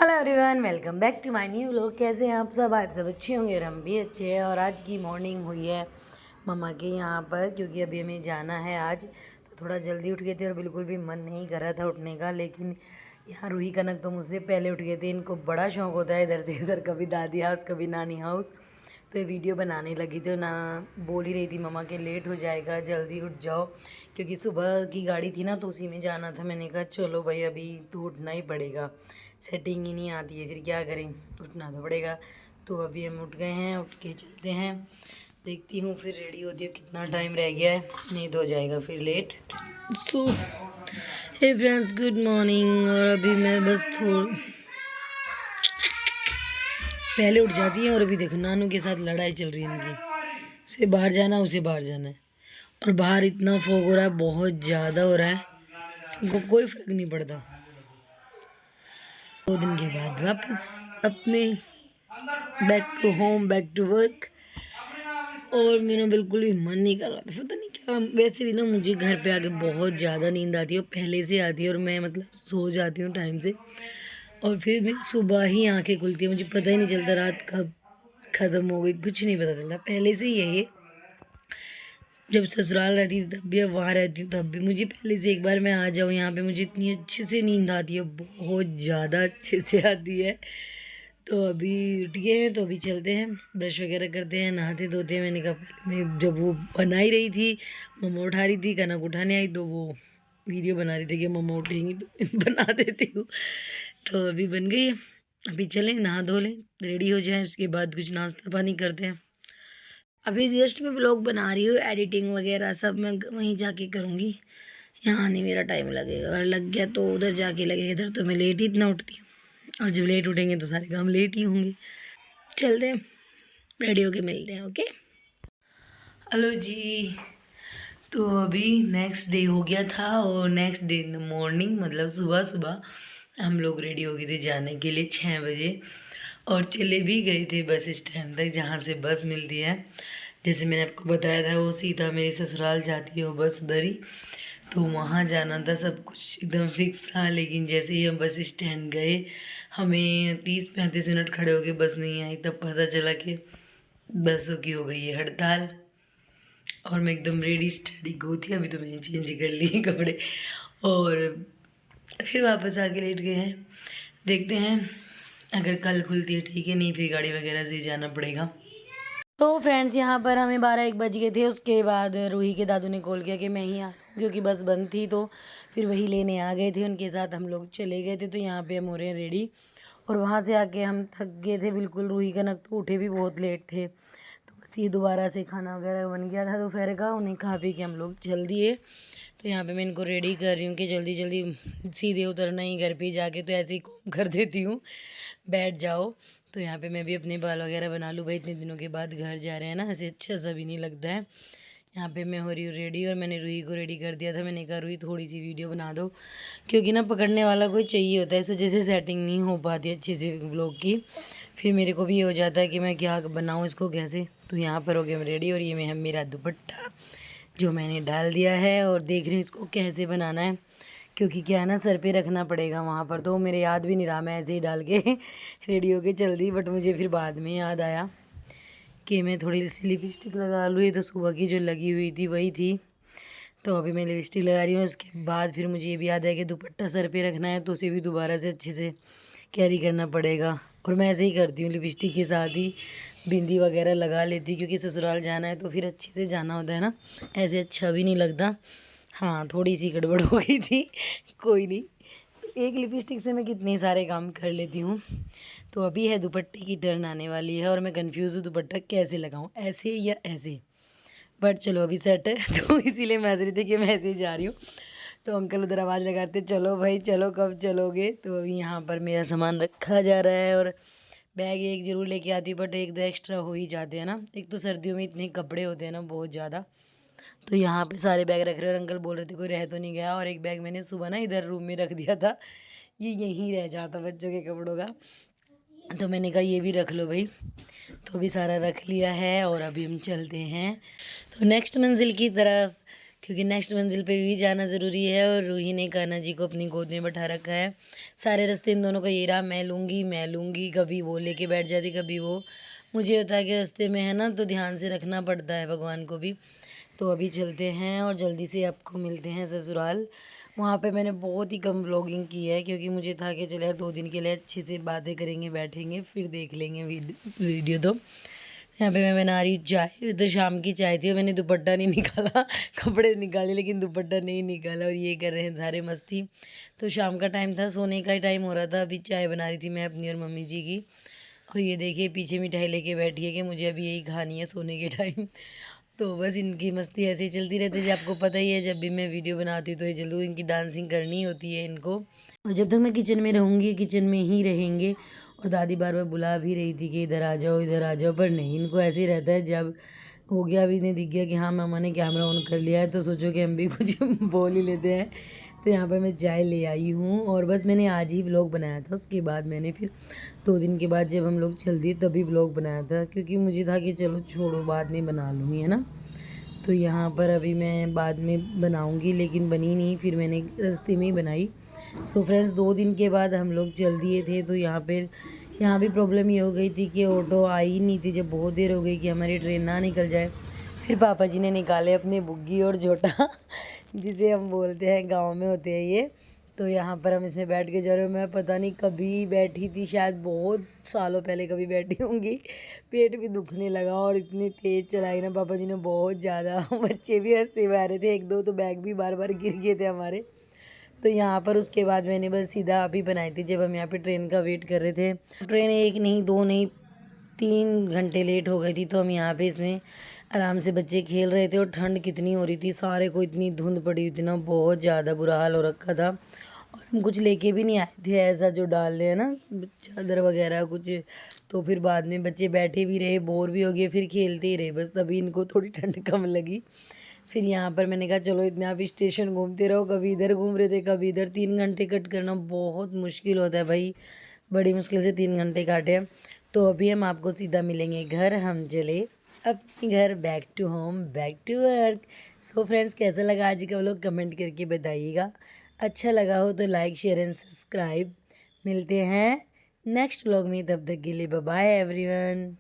Hello everyone, welcome back to my new vlog. कैसे हैं आप सब अच्छे होंगे और हम भी अच्छे हैं। और आज की मॉर्निंग हुई है मम्मा के यहाँ पर, क्योंकि अभी हमें जाना है आज, तो थोड़ा जल्दी उठ गए थे और बिल्कुल भी मन नहीं कर रहा था उठने का। लेकिन यहाँ रूही कनक तो मुझसे पहले उठ गए थे। इनको बड़ा शौक होता है इधर से इधर, कभी दादी हाउस कभी नानी हाउस। तो ये वीडियो बनाने लगी थी ना, बोल ही रही थी मम्मा के लेट हो जाएगा, जल्दी उठ जाओ, क्योंकि सुबह की गाड़ी थी ना तो उसी में जाना था। मैंने कहा चलो भाई अभी तो उठना ही पड़ेगा, सेटिंग ही नहीं आती है, फिर क्या करें, उठना तो पड़ेगा। तो अभी हम उठ गए हैं, उठ के चलते हैं। देखती हूँ फिर रेडी होती हूँ, कितना टाइम रह गया है, नहीं तो हो जाएगा फिर लेट। सो हे फ्रेंड्स, गुड मॉर्निंग। और अभी मैं बस पहले उठ जाती है और अभी देखो नानू के साथ लड़ाई चल रही है इनकी। उसे बाहर जाना, उसे बाहर जाना है। और बाहर इतना फॉग हो रहा है, बहुत ज़्यादा हो रहा है, उनको कोई फर्क नहीं पड़ता। 2 दिन के बाद वापस अपने back to home, back to work. और मेरा बिल्कुल भी मन नहीं कर रहा था, पता नहीं क्या। वैसे भी ना मुझे घर पे आके बहुत ज़्यादा नींद आती है और पहले से आती है, और मैं मतलब सो जाती हूँ टाइम से। और फिर भी सुबह ही आंखें खुलती है, मुझे पता ही नहीं चलता रात कब ख़त्म हो गई, कुछ नहीं पता चलता। पहले से ही यही है, जब ससुराल रहती थी तब भी, अब वहाँ रहती हूँ तब भी। मुझे पहले से, एक बार मैं आ जाऊँ यहाँ पे, मुझे इतनी अच्छे से नींद आती है, बहुत ज़्यादा अच्छे से आती है। तो अभी उठ गए हैं, तो अभी चलते हैं, ब्रश वगैरह करते हैं, नहाते धोते हैं। मैंने कहा पहले मैं, जब वो बना ही रही थी, मम्मा उठा रही थी, कनक उठाने आई तो वो वीडियो बना रही थी कि मम्मा उठेंगी तो बना देती हूँ। तो अभी बन गई है, अभी चलें नहा धो लें, रेडी हो जाएं, उसके बाद कुछ नाश्ता पानी करते हैं। अभी जस्ट मैं ब्लॉग बना रही हूँ, एडिटिंग वगैरह सब मैं वहीं जाके करूँगी। यहाँ नहीं मेरा टाइम लगेगा, अगर लग गया तो उधर जाके लगेगा। इधर तो मैं लेट ही इतना उठती हूँ, और जब लेट उठेंगे तो सारे काम लेट ही होंगे। चलते हैं, रेडी होके मिलते हैं। ओके, हेलो जी। तो अभी नेक्स्ट डे हो गया था, और next day in the morning, मतलब सुबह सुबह हम लोग रेडी हो गए थे जाने के लिए 6 बजे। और चले भी गए थे बस स्टैंड तक, जहाँ से बस मिलती है। जैसे मैंने आपको बताया था, वो सीधा मेरी ससुराल जाती है वो बस उधर ही, तो वहाँ जाना था, सब कुछ एकदम फिक्स था। लेकिन जैसे ही हम बस स्टैंड गए, हमें 30-35 मिनट खड़े होके बस नहीं आई, तब पता चला कि बसों की हो गई है हड़ताल। और मैं एकदम रेडी स्टडी गई थी, अभी तो मैंने चेंज कर लिए कपड़े, और फिर वापस आके लेट गए हैं। देखते हैं, अगर कल खुलती है ठीक है, नहीं फिर गाड़ी वगैरह से ही जाना पड़ेगा। तो फ्रेंड्स, यहाँ पर हमें 12-1 बज गए थे। उसके बाद रूही के दादू ने कॉल किया कि मैं ही आ, क्योंकि बस बंद थी, तो फिर वही लेने आ गए थे। उनके साथ हम लोग चले गए थे। तो यहाँ पे हम हो रहे हैं रेडी, और वहाँ से आके हम थक गए थे बिल्कुल। रूही का नक तो उठे भी बहुत लेट थे, तो बस ये दोबारा से खाना वगैरह बन गया था दोपहर का, उन्हें खा पी के हम लोग चल दिए। तो यहाँ पे मैं इनको रेडी कर रही हूँ कि जल्दी जल्दी सीधे उतरना ही घर पे जाके, तो ऐसे ही कॉम कर देती हूँ, बैठ जाओ। तो यहाँ पे मैं भी अपने बाल वगैरह बना लूँ भाई, इतने दिनों के बाद घर जा रहे हैं ना, ऐसे अच्छा सा भी नहीं लगता है। यहाँ पे मैं हो रही हूँ रेडी, और मैंने रूही को रेडी कर दिया था। मैंने कहा रूही थोड़ी सी वीडियो बना दो, क्योंकि ना पकड़ने वाला कोई चाहिए होता है, इस वजह से सेटिंग नहीं हो पाती अच्छे से व्लॉग की। फिर मेरे को भी ये हो जाता है कि मैं क्या बनाऊँ इसको कैसे। तो यहाँ पर हो गया रेडी, और ये मैं मेरा दुपट्टा जो मैंने डाल दिया है, और देख रही हूँ इसको कैसे बनाना है, क्योंकि क्या है ना, सर पे रखना पड़ेगा वहाँ पर। तो मेरे याद भी नहीं रहा, मैं ऐसे ही डाल के रेडी होके चल दी। बट मुझे फिर बाद में याद आया कि मैं थोड़ी सी लिपस्टिक लगा लूँ, ये तो सुबह की जो लगी हुई थी वही थी, तो अभी मैं लिपस्टिक लगा रही हूँ। उसके बाद फिर मुझे ये भी याद है कि दुपट्टा सर पे रखना है, तो उसे भी दोबारा से अच्छे से कैरी करना पड़ेगा। और मैं ऐसे ही करती हूँ, लिपस्टिक के साथ ही बिंदी वगैरह लगा लेती हूँ, क्योंकि ससुराल जाना है तो फिर अच्छे से जाना होता है ना, ऐसे अच्छा भी नहीं लगता। हाँ, थोड़ी सी गड़बड़ हो गई थी, कोई नहीं, एक लिपस्टिक से मैं कितने सारे काम कर लेती हूँ। तो अभी है दुपट्टे की टर्न आने वाली है, और मैं कंफ्यूज हूँ दुपट्टा कैसे लगाऊँ, ऐसे या ऐसे। बट चलो अभी सेट है तो इसीलिए मैं हंस रही थी कि मैं ऐसे ही जा रही हूँ। तो अंकल उधर आवाज़ लगाते चलो भाई चलो, कब चलोगे। तो अभी यहाँ पर मेरा सामान रखा जा रहा है, और बैग एक ज़रूर लेके आती हूँ, बट एक दो एक्स्ट्रा हो ही जाते हैं ना। एक तो सर्दियों में इतने कपड़े होते हैं ना बहुत ज़्यादा, तो यहाँ पे सारे बैग रख रहे हैं। और अंकल बोल रहे थे कोई रह तो नहीं गया, और एक बैग मैंने सुबह ना इधर रूम में रख दिया था, ये यहीं रह जाता बच्चों के कपड़ों का, तो मैंने कहा ये भी रख लो भाई। तो अभी सारा रख लिया है, और अभी हम चलते हैं तो नेक्स्ट मंजिल की तरफ, क्योंकि नेक्स्ट मंजिल पे भी जाना ज़रूरी है। और रूही ने कान्हा जी को अपनी गोद में बैठा रखा है। सारे रास्ते इन दोनों का ये रहा, मैं लूँगी, कभी वो लेके बैठ जाती, कभी वो। मुझे होता है कि रास्ते में है ना, तो ध्यान से रखना पड़ता है भगवान को भी। तो अभी चलते हैं और जल्दी से आपको मिलते हैं ससुराल। वहाँ पे मैंने बहुत ही कम व्लॉगिंग की है, क्योंकि मुझे था कि चले यार 2 दिन के लिए अच्छे से बातें करेंगे, बैठेंगे, फिर देख लेंगे वीडियो। तो यहाँ पे मैं बना रही हूँ चाय। तो शाम की चाय थी और मैंने दुपट्टा नहीं निकाला कपड़े निकाले लेकिन दुपट्टा नहीं निकाला, और ये कर रहे हैं सारे मस्ती। तो शाम का टाइम था, सोने का ही टाइम हो रहा था। अभी चाय बना रही थी मैं अपनी और मम्मी जी की। और ये देखिए पीछे मिठाई लेके बैठी है कि मुझे अभी यही खानी है सोने के टाइम। तो बस इनकी मस्ती ऐसे ही चलती रहती है। आपको पता ही है, जब भी मैं वीडियो बनाती हूँ तो ये जल्दी इनकी डांसिंग करनी होती है इनको। और जब तक मैं किचन में रहूँगी, किचन में ही रहेंगे। और दादी बार बार बुला भी रही थी कि इधर आ जाओ, इधर आ जाओ, पर नहीं, इनको ऐसे ही रहता है। जब हो गया, अभी इन्हें दिख गया कि हाँ मामा ने कैमरा ऑन कर लिया है, तो सोचो कि हम भी कुछ बोल ही लेते हैं। तो यहाँ पर मैं चाय ले आई हूँ, और बस मैंने आज ही व्लॉग बनाया था। उसके बाद मैंने फिर 2 दिन के बाद जब हम लोग चल दिए तभी व्लॉग बनाया था, क्योंकि मुझे था कि चलो छोड़ो, बाद में बना लूँगी, है ना। तो यहाँ पर अभी मैं बाद में बनाऊँगी, लेकिन बनी नहीं, फिर मैंने रास्ते में ही बनाई। सो फ्रेंड्स, 2 दिन के बाद हम लोग चल दिए थे। तो यहाँ भी प्रॉब्लम ये हो गई थी कि ऑटो आई ही नहीं थी। जब बहुत देर हो गई कि हमारी ट्रेन ना निकल जाए, फिर पापा जी ने निकाले अपने बुग्गी और झोटा जिसे हम बोलते हैं, गांव में होते हैं ये। तो यहाँ पर हम इसमें बैठ के जा रहे हो। मैं पता नहीं कभी बैठी थी, शायद बहुत सालों पहले कभी बैठी होंगी। पेट भी दुखने लगा, और इतनी तेज़ चलाई ना पापा जी ने, बहुत ज़्यादा। बच्चे भी हंसते हुए आ रहे थे, 1-2 तो बैग भी बार बार गिर गए थे हमारे। तो यहाँ पर उसके बाद मैंने बस सीधा अभी बनाई थी, जब हम यहाँ पे ट्रेन का वेट कर रहे थे। ट्रेन 1 नहीं, 2 नहीं, 3 घंटे लेट हो गई थी। तो हम यहाँ पे इसमें आराम से बच्चे खेल रहे थे, और ठंड कितनी हो रही थी, सारे को इतनी धुंध पड़ी हुई थी ना, बहुत ज़्यादा बुरा हाल हो रखा था। और हम कुछ लेके भी नहीं आए थे ऐसा जो डाल रहे हैं ना, चादर वगैरह कुछ। तो फिर बाद में बच्चे बैठे भी रहे, बोर भी हो गए, फिर खेलते ही रहे बस, तभी इनको थोड़ी ठंड कम लगी। फिर यहाँ पर मैंने कहा चलो इतने आप स्टेशन घूमते रहो, कभी इधर घूम रहे थे, कभी इधर। 3 घंटे कट करना बहुत मुश्किल होता है भाई, बड़ी मुश्किल से 3 घंटे काटे हैं। तो अभी हम आपको सीधा मिलेंगे घर, हम चले अपने घर, back to home, back to work. So friends, कैसा लगा आज का व्लॉग कमेंट करके बताइएगा। अच्छा लगा हो तो लाइक, शेयर एंड सब्सक्राइब। मिलते हैं नेक्स्ट व्लॉग में, तब तक के लिए बाय बाय एवरीवन।